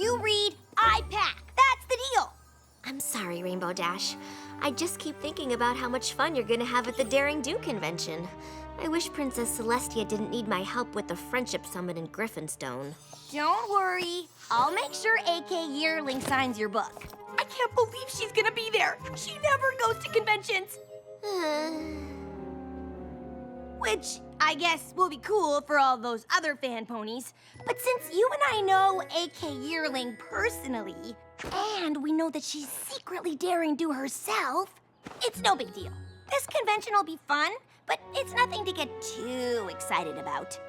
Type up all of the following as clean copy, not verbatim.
You read, I pack. That's the deal. I'm sorry, Rainbow Dash. I just keep thinking about how much fun you're gonna have at the Daring Do convention. I wish Princess Celestia didn't need my help with the Friendship Summit in Griffinstone. Don't worry. I'll make sure AK Yearling signs your book. I can't believe she's gonna be there. She never goes to conventions. Which I guess will be cool for all those other fan ponies. But since you and I know AK Yearling personally, and we know that she's secretly Daring Do herself, it's no big deal. This convention will be fun, but it's nothing to get too excited about.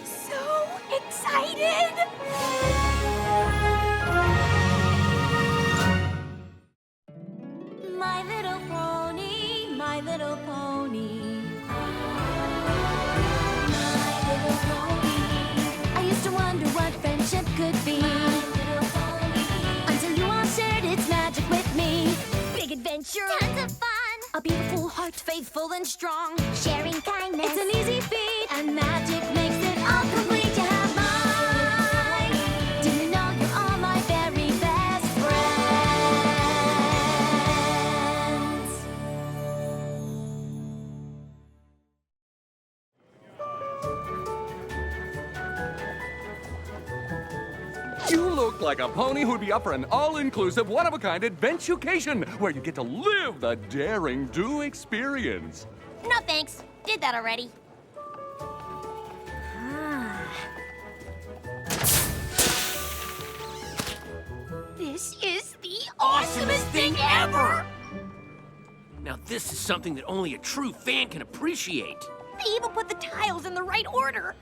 So excited! My little pony, my little pony. My little pony. I used to wonder what friendship could be. My little pony. Until you all shared its magic with me. Big adventure. Tons of fun. A beautiful heart, faithful and strong. Sharing kindness. It's an easy feat. And magic makes it all complete. You have mine. Do you know you're all my very best friends? You look like a pony who'd be up for an all-inclusive, one-of-a-kind adventucation where you get to live the Daring Do experience. No thanks. Did that already. This is the awesomest thing ever! Now this is something that only a true fan can appreciate. They even put the tiles in the right order.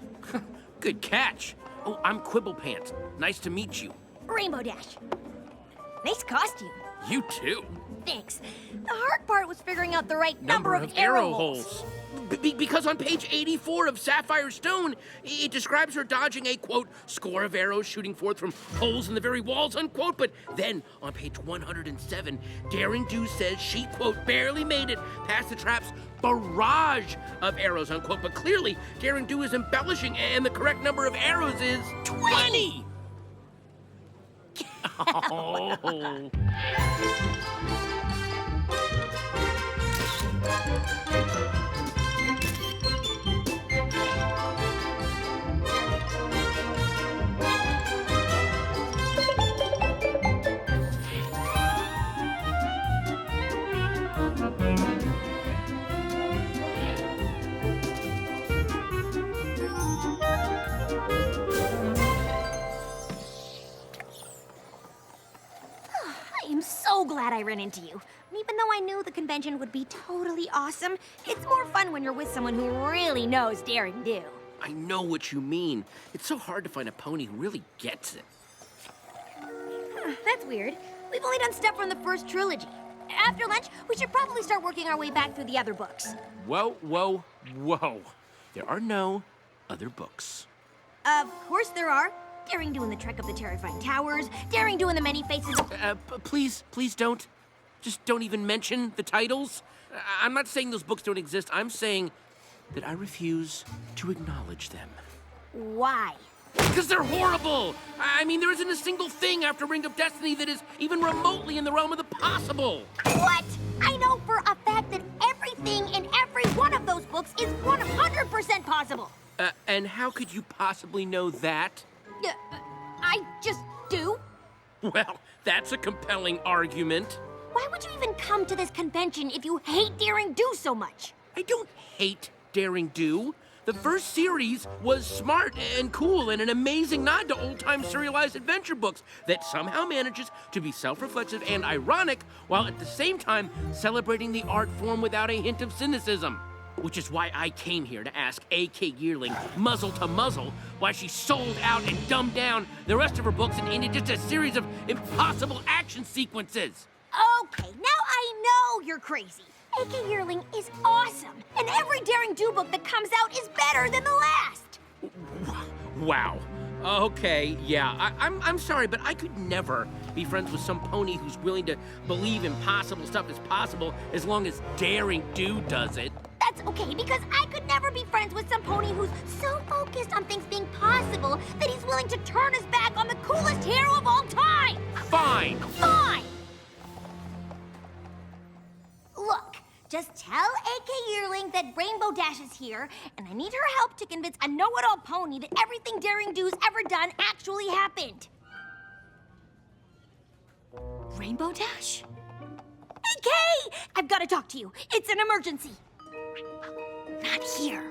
Good catch. Oh, I'm Quibblepants. Nice to meet you. Rainbow Dash. Nice costume. You too. Thanks. The hard part was figuring out the right number of arrow holes. Because on page 84 of Sapphire Stone, it describes her dodging a, quote, score of arrows shooting forth from holes in the very walls, unquote. But then on page 107, Daring Do says she, quote, barely made it past the trap's barrage of arrows, unquote. But clearly, Daring Do is embellishing, and the correct number of arrows is 20! Oh. I am so glad I ran into you. Even though I knew the convention would be totally awesome, it's more fun when you're with someone who really knows Daring Do. I know what you mean. It's so hard to find a pony who really gets it. That's weird. We've only done stuff from the first trilogy. After lunch, we should probably start working our way back through the other books. Whoa, whoa, whoa. There are no other books. Of course there are. Daring Do in the Trek of the Terrifying Towers, Daring Do in the Many Faces of... Please don't. Just don't even mention the titles. I'm not saying those books don't exist. I'm saying that I refuse to acknowledge them. Why? Because they're horrible! I mean, there isn't a single thing after Ring of Destiny that is even remotely in the realm of the possible. What? I know for a fact that everything in every one of those books is 100% possible. And how could you possibly know that? I just do. Well, that's a compelling argument. Why would you even come to this convention if you hate Daring Do so much? I don't hate Daring Do. The first series was smart and cool and an amazing nod to old-time serialized adventure books that somehow manages to be self-reflexive and ironic while at the same time celebrating the art form without a hint of cynicism. Which is why I came here to ask AK Yearling, muzzle to muzzle, why she sold out and dumbed down the rest of her books and into just a series of impossible action sequences. Okay, now I know you're crazy. AK Yearling is awesome, and every Daring Do book that comes out is better than the last. Wow. Okay, yeah, I'm sorry, but I could never be friends with some pony who's willing to believe impossible stuff is possible as long as Daring Do does it. That's okay, because I could never be friends with some pony who's so focused on things being possible that he's willing to turn his back on the coolest hero Just tell AK Yearling that Rainbow Dash is here, and I need her help to convince a know-it-all pony that everything Daring Do's ever done actually happened. Rainbow Dash? AK! I've got to talk to you. It's an emergency. Not here.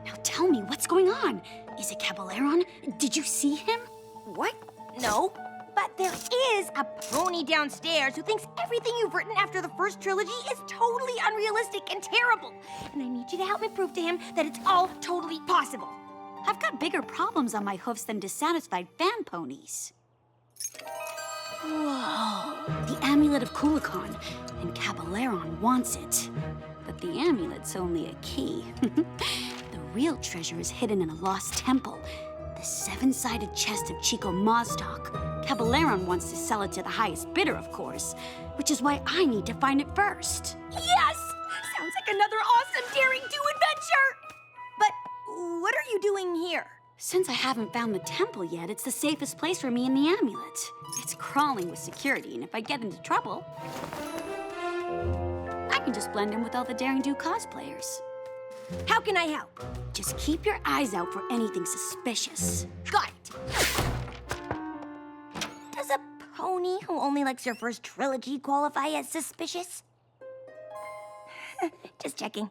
Now tell me, what's going on? Is it Caballeron? Did you see him? What? No. But there is a pony downstairs who thinks everything you've written after the first trilogy is totally unrealistic and terrible. And I need you to help me prove to him that it's all totally possible. I've got bigger problems on my hoofs than dissatisfied fan ponies. Whoa, the Amulet of Kukulkan, and Caballeron wants it. But the amulet's only a key. The real treasure is hidden in a lost temple, the seven-sided chest of Chico Mazdoc. Caballeron wants to sell it to the highest bidder, of course, which is why I need to find it first. Yes! Sounds like another awesome Daring Do adventure! But what are you doing here? Since I haven't found the temple yet, it's the safest place for me and the amulet. It's crawling with security, and if I get into trouble, I can just blend in with all the Daring Do cosplayers. How can I help? Just keep your eyes out for anything suspicious. Got it. Does a pony who only likes your first trilogy qualify as suspicious? Just checking.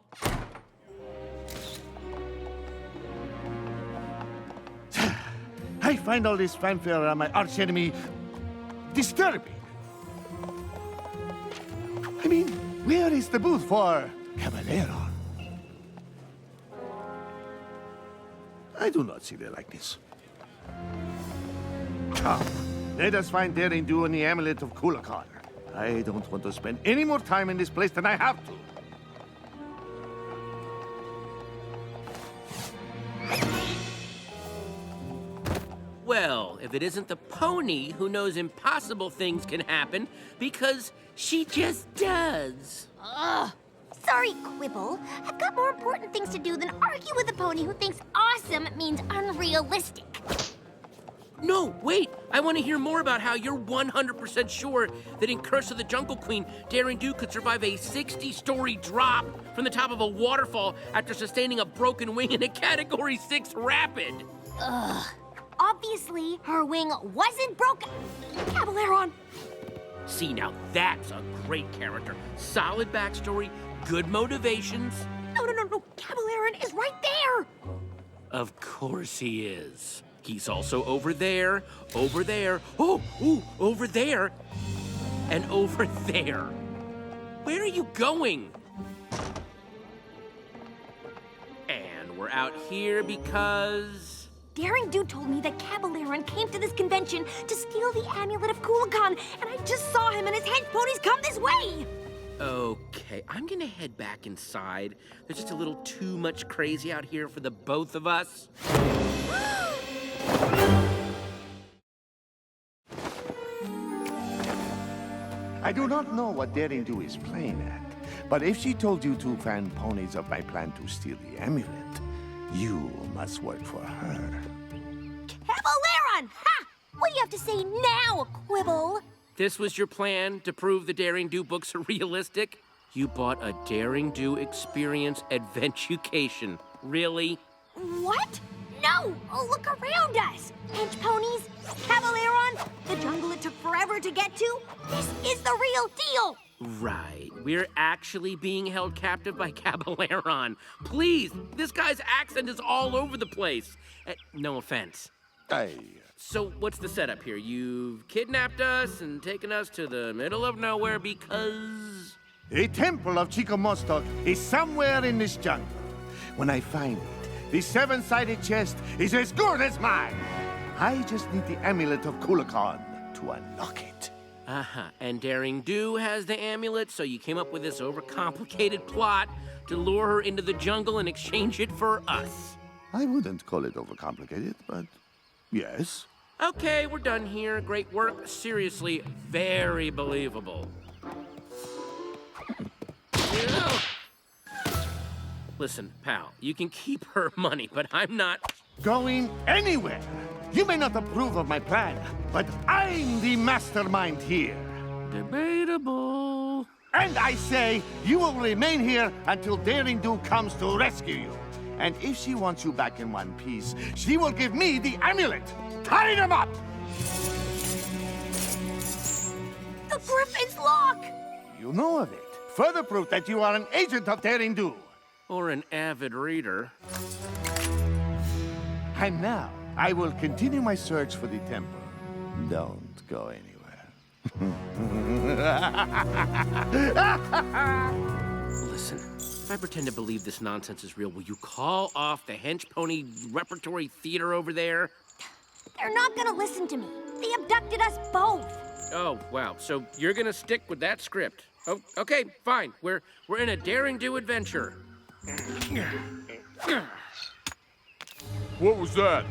I find all this fanfare around my archenemy disturbing. I mean, where is the booth for Caballeron? I do not see the likeness. Come, let us find Daring Do and the Amulet of Kukulkan. I don't want to spend any more time in this place than I have to. Well, if it isn't the pony who knows impossible things can happen, because she just does. Ugh. Sorry, Quibble. I've got more important things to do than argue with a pony who thinks awesome means unrealistic. No, wait! I want to hear more about how you're 100% sure that in Curse of the Jungle Queen, Daring Do could survive a 60-story drop from the top of a waterfall after sustaining a broken wing in a Category 6 rapid. Ugh. Obviously, her wing wasn't broken. Caballeron! See, now that's a great character. Solid backstory, good motivations. No. Caballeron is right there. Of course he is. He's also over there, over there, over there, and over there. Where are you going? And we're out here because... Daring Do told me that Caballeron came to this convention to steal the Amulet of Kukulkan, and I just saw him and his hench ponies come this way. Okay, I'm gonna head back inside. There's just a little too much crazy out here for the both of us. I do not know what Daring Do is playing at, but if she told you two fan ponies of my plan to steal the amulet, you must work for her. Caballeron! Ha! What do you have to say now, Quibble? This was your plan to prove the Daring Do books are realistic? You bought a Daring Do Experience Adventucation. Really? What? No! Oh, look around us! Hench ponies, Caballeron, the jungle it took forever to get to. This is the real deal! Right. We're actually being held captive by Caballeron. Please, this guy's accent is all over the place. No offense. So what's the setup here? You've kidnapped us and taken us to the middle of nowhere because... A temple of Chico Mazdoc is somewhere in this jungle. When I find it, the seven-sided chest is as good as mine. I just need the Amulet of Kukulkan to unlock it. Uh-huh. And Daring Do has the amulet, so you came up with this overcomplicated plot to lure her into the jungle and exchange it for us. I wouldn't call it overcomplicated, but yes. Okay, we're done here. Great work. Seriously, very believable. Listen, pal, you can keep her money, but I'm not... Going anywhere. You may not approve of my plan, but I'm the mastermind here. Debatable. And I say you will remain here until Daring Do comes to rescue you. And if she wants you back in one piece, she will give me the amulet. Tie them up! The Griffin's lock! You know of it. Further proof that you are an agent of Daring Do. Or an avid reader. And now, I will continue my search for the temple. Don't go anywhere. Listen, if I pretend to believe this nonsense is real, will you call off the hench pony repertory theater over there? They're not gonna listen to me. They abducted us both. Oh, wow. So you're gonna stick with that script. Oh, okay, fine. We're in a Daring Do adventure. What was that?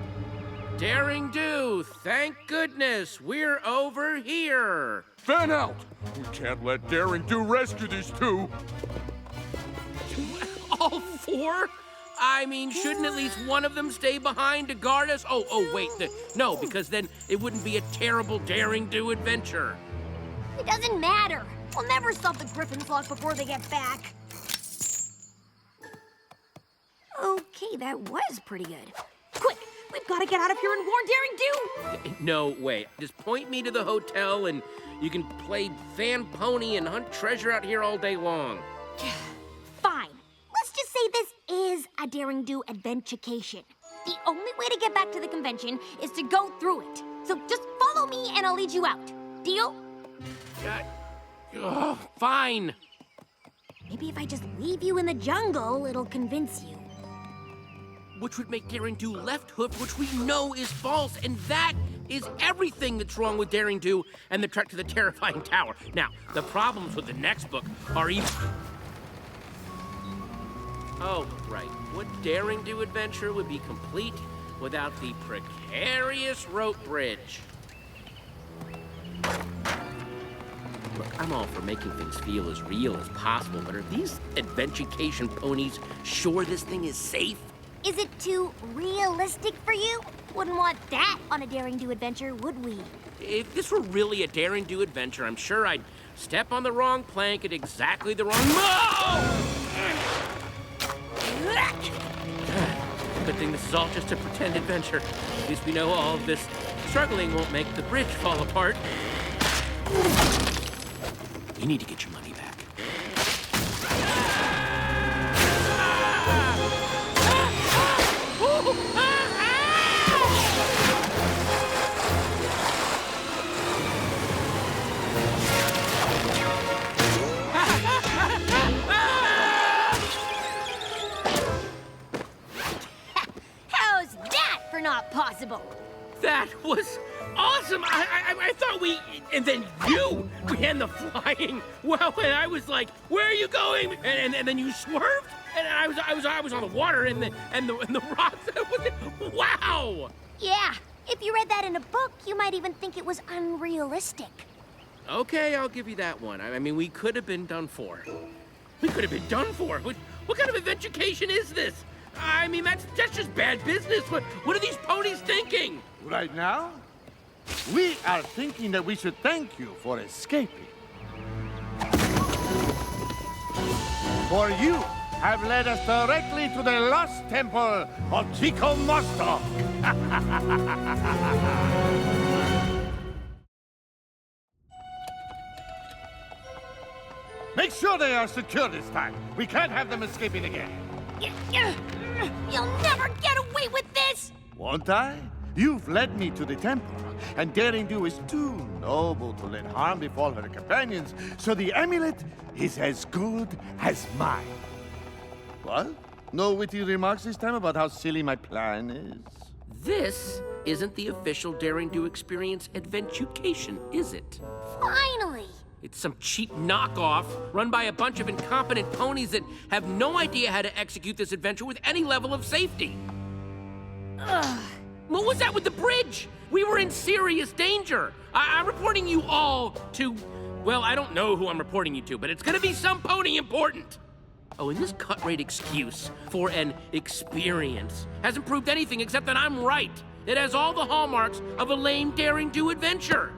Daring Do, thank goodness, we're over here. Fan out! We can't let Daring Do rescue these two. All four? I mean, shouldn't at least one of them stay behind to guard us? Oh, wait, no, because then it wouldn't be a terrible Daring Do adventure. It doesn't matter. We'll never solve the Griffin's lock before they get back. Okay, that was pretty good. Quick, we've got to get out of here and warn Daring Do! No way. Just point me to the hotel and you can play fan pony and hunt treasure out here all day long. Fine. Let's just say this is a Daring Do adventurecation. The only way to get back to the convention is to go through it. So just follow me and I'll lead you out. Deal? Fine. Maybe if I just leave you in the jungle, it'll convince you. Which would make Daring Do left hoof, which we know is false, and that is everything that's wrong with Daring Do and the trek to the terrifying tower. Now, the problems with the next book are even... Oh, right. What Daring Do adventure would be complete without the precarious rope bridge? Look, I'm all for making things feel as real as possible, but are these adventurecation ponies sure this thing is safe? Is it too realistic for you? Wouldn't want that on a Daring Do adventure, would we? If this were really a Daring Do adventure, I'm sure I'd step on the wrong plank at exactly the wrong... Good thing this is all just a pretend adventure. At least we know all of this struggling won't make the bridge fall apart. You need to get your money back. How's that for not possible? That was awesome! I thought we... And then you began the flying. Well, and I was like, where are you going? And then you swerved? And I was on the water and the rocks. Wow! Yeah, if you read that in a book, you might even think it was unrealistic. Okay, I'll give you that one. I mean, we could have been done for. We could have been done for. What kind of adventurecation is this? I mean, that's just bad business. What are these ponies thinking? Right now, we are thinking that we should thank you for escaping. For you have led us directly to the lost temple of Chico Mostock. Make sure they are secure this time. We can't have them escaping again. You'll never get away with this! Won't I? You've led me to the temple, and Daring Do is too noble to let harm befall her companions, so the amulet is as good as mine. What? No witty remarks this time about how silly my plan is? This isn't the official Daring Do Experience adventurecation, is it? Finally! It's some cheap knockoff run by a bunch of incompetent ponies that have no idea how to execute this adventure with any level of safety. Ugh. What was that with the bridge? We were in serious danger. I'm reporting you all to... Well, I don't know who I'm reporting you to, but it's gonna be some pony important. Oh, and this cut-rate excuse for an experience hasn't proved anything except that I'm right. It has all the hallmarks of a lame, daring-do adventure.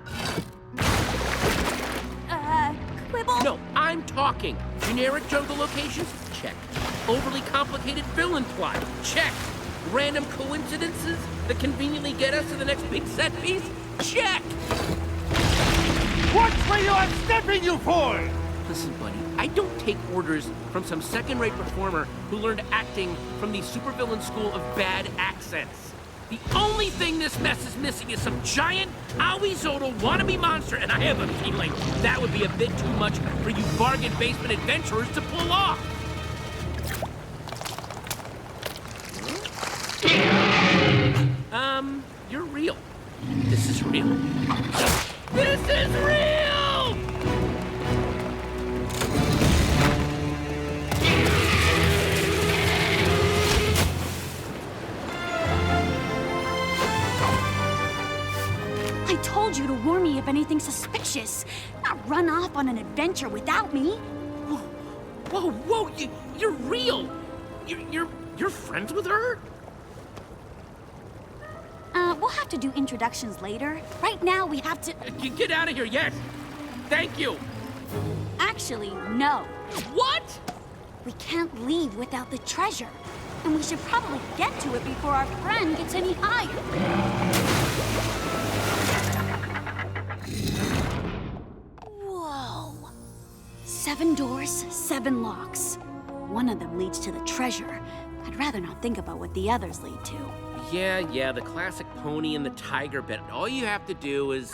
Quibble? No, I'm talking. Generic jungle locations? Check. Overly complicated villain plot? Check. Random coincidences that conveniently get us to the next big set piece? Check. Watch where you are stepping, you fool! Listen, buddy, I don't take orders from some second-rate performer who learned acting from the supervillain school of bad accents. The only thing this mess is missing is some giant, owie-zodal wannabe monster, and I have a feeling that would be a bit too much for you bargain basement adventurers to pull off. You're real. This is real. This is real! I told you to warn me if anything suspicious. Not run off on an adventure without me. Whoa, you're real! You're friends with her? We'll have to do introductions later. Right now, we have to... Get out of here, yes! Thank you! Actually, no. What? We can't leave without the treasure. And we should probably get to it before our friend gets any higher. Whoa. 7 doors, 7 locks. One of them leads to the treasure. I'd rather not think about what the others lead to. Yeah, the classic pony and the tiger bit. All you have to do is...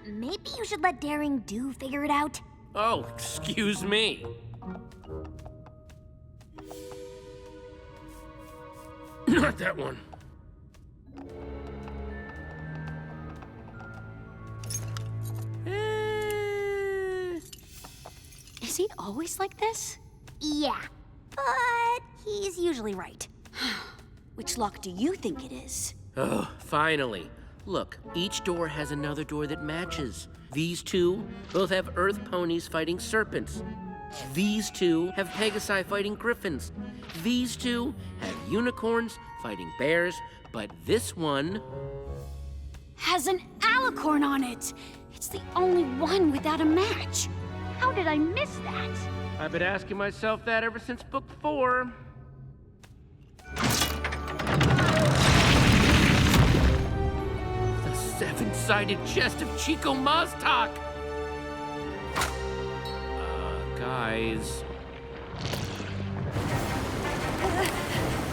Maybe you should let Daring Do figure it out. Oh, excuse me. Not that one. Is he always like this? Yeah, but he's usually right. Which lock do you think it is? Oh, finally. Look, each door has another door that matches. These two both have earth ponies fighting serpents. These two have Pegasi fighting griffins. These two have unicorns fighting bears, but this one... Has an alicorn on it! It's the only one without a match. How did I miss that? I've been asking myself that ever since book 4. The 7-sided chest of Chico Maztak! Guys...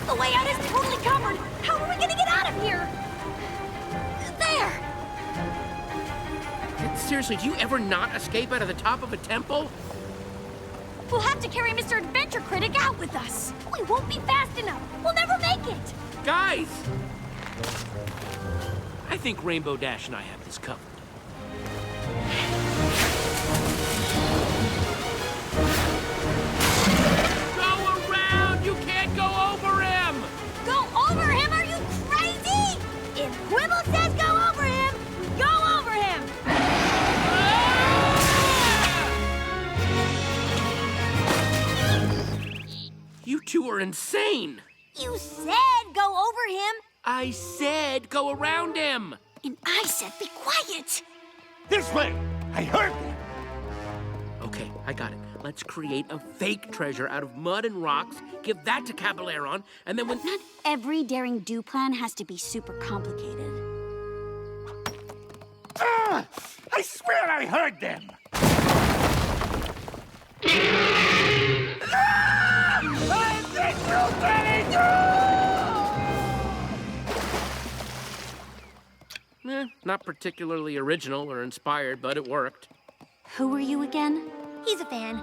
The way out is totally covered! How are we gonna get out of here? There! Seriously, do you ever not escape out of the top of a temple? We'll have to carry Mr. Adventure Critic out with us. We won't be fast enough. We'll never make it. Guys! I think Rainbow Dash and I have this covered. Go around! You can't go over him! Go over him? Are you crazy? If Quibble says go over him, go over him! You two are insane! You said go over him! I said go around him! And I said be quiet. This way! I heard them! Okay, I got it. Let's create a fake treasure out of mud and rocks, give that to Cabaleron, and then when... Not every Daring Do plan has to be super complicated. Ah! I swear I heard them! Not particularly original or inspired, but it worked. Who were you again? He's a fan.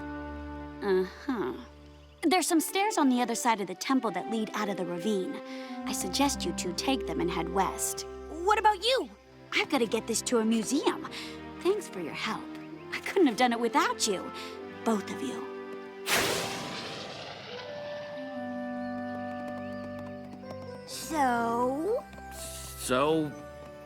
Uh-huh. There's some stairs on the other side of the temple that lead out of the ravine. I suggest you two take them and head west. What about you? I've got to get this to a museum. Thanks for your help. I couldn't have done it without you. Both of you. So,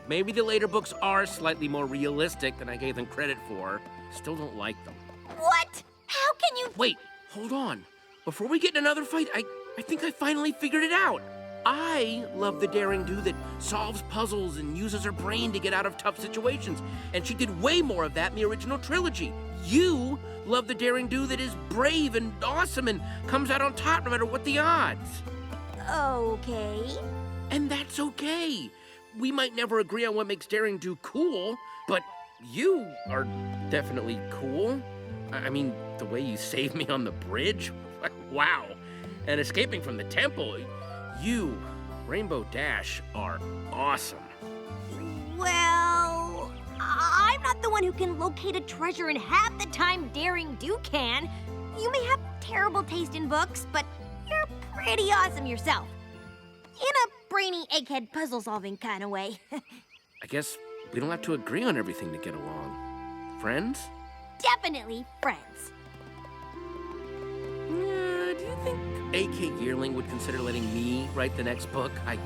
maybe the later books are slightly more realistic than I gave them credit for. Still don't like them. What? How can you... Wait, hold on. Before we get in another fight, I think I finally figured it out. I love the daring do that solves puzzles and uses her brain to get out of tough situations. And she did way more of that in the original trilogy. You love the daring do that is brave and awesome and comes out on top no matter what the odds. Okay. And that's okay. We might never agree on what makes daring do cool, but you are definitely cool. I mean, the way you saved me on the bridge, wow. And escaping from the temple, you, Rainbow Dash, are awesome. Well, I'm not the one who can locate a treasure in half the time Daring Do can. You may have terrible taste in books, but you're pretty awesome yourself. In a brainy egghead puzzle-solving kind of way. I guess we don't have to agree on everything to get along. Friends? Definitely friends. Do you think A.K. Yearling would consider letting me write the next book? I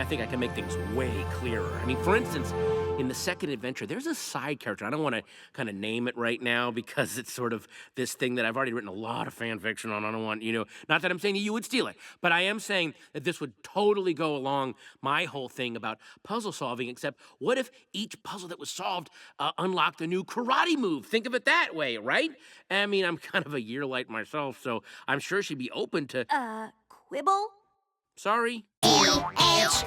think I can make things way clearer. I mean, for instance, in the second adventure, there's a side character. I don't want to kind of name it right now because it's sort of this thing that I've already written a lot of fan fiction on. I don't want, not that I'm saying that you would steal it, but I am saying that this would totally go along my whole thing about puzzle solving, except what if each puzzle that was solved unlocked a new karate move? Think of it that way, right? I mean, I'm kind of a yearlight myself, so I'm sure she'd be open to... Quibble? Sorry. L-H